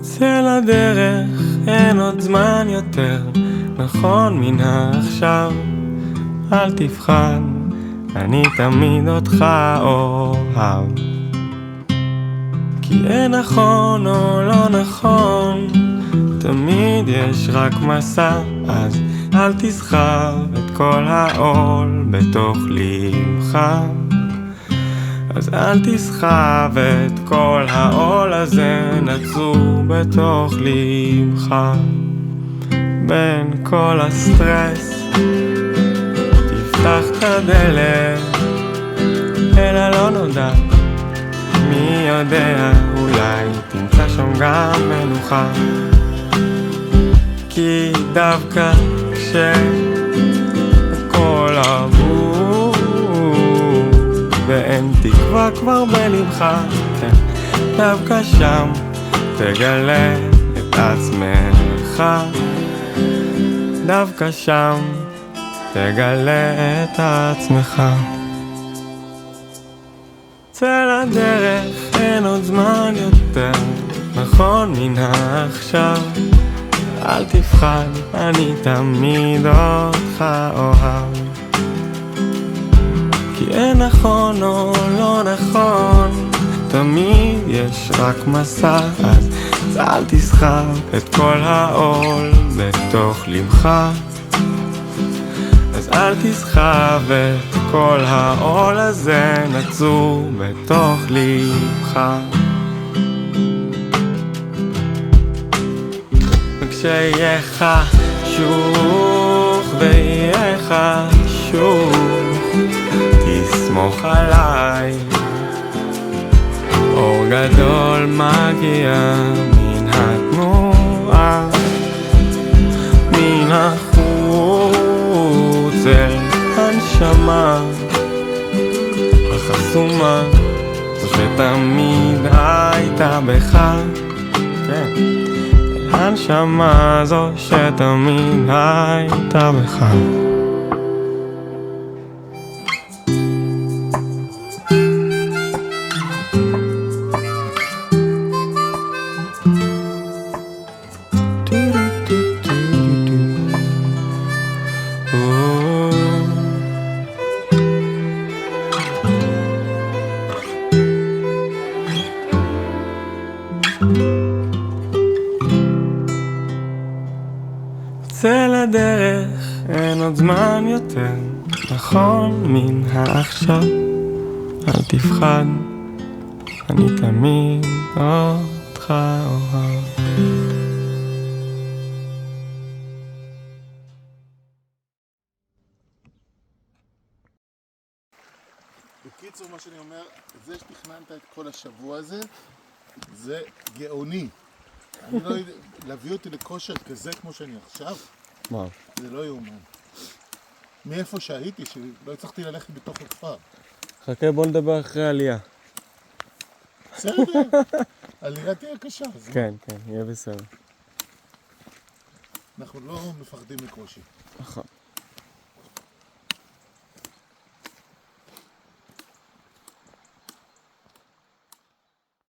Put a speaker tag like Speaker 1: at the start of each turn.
Speaker 1: צא לדרך, אין עוד זמן יותר, נכון מן העכשיו. אל תפחד, אני תמיד אותך אוהב. כי אין נכון או לא נכון, תמיד יש רק מסע. אז אל תסחב את כל העול בתוך ליבך. אז אל תסחב את כל העול הזה, נצור בתוך ליבך. בין כל הסטרס תפתח את הדלת אל הלא נודע. מי יודע, אולי תמצא שם גם מנוחה. כי דווקא כשהכל אבוד ואין תקווה כבר בלבך, דווקא שם תגלה את עצמך. דווקא שם תגלה את עצמך. צא לדרך, אין עוד זמן יותר, נכון מן העכשיו. אל תפחד, אני תמיד אותך אוהב. כי אין נכון או לא נכון, תמיד יש רק מסע. אז אל תסחב את כל העול בתוך לבך. אז אל תסחב את כל העול הזה, נצור בתוך ליבך. וכשיהיה חשוך ויהיה חשוך, תסמוך עליי. אור גדול מגיע מן התנועה, מן החוץ אל הנשמה החסומה, זו שתמיד הייתה בך. כן, אל הנשמה זו שתמיד הייתה בך. צא לדרך, אין עוד זמן יותר, נכון מן העכשיו. אל תפחד, אני תמיד אותך אוהב.
Speaker 2: בקיצור, מה שאני אומר, זה שתכננת את כל השבוע הזה, זה גאוני. אני לא יודע, להביא אותי לכושר כזה כמו שאני עכשיו,
Speaker 1: וואו.
Speaker 2: זה לא יאומן. מאיפה שהייתי, שלא הצלחתי ללכת בתוך הכפר.
Speaker 1: חכה, בוא נדבר אחרי עלייה.
Speaker 2: בסדר, עלייה תהיה קשה.
Speaker 1: כן, כן, יהיה בסדר.
Speaker 2: אנחנו לא מפחדים מקושי.
Speaker 1: נכון.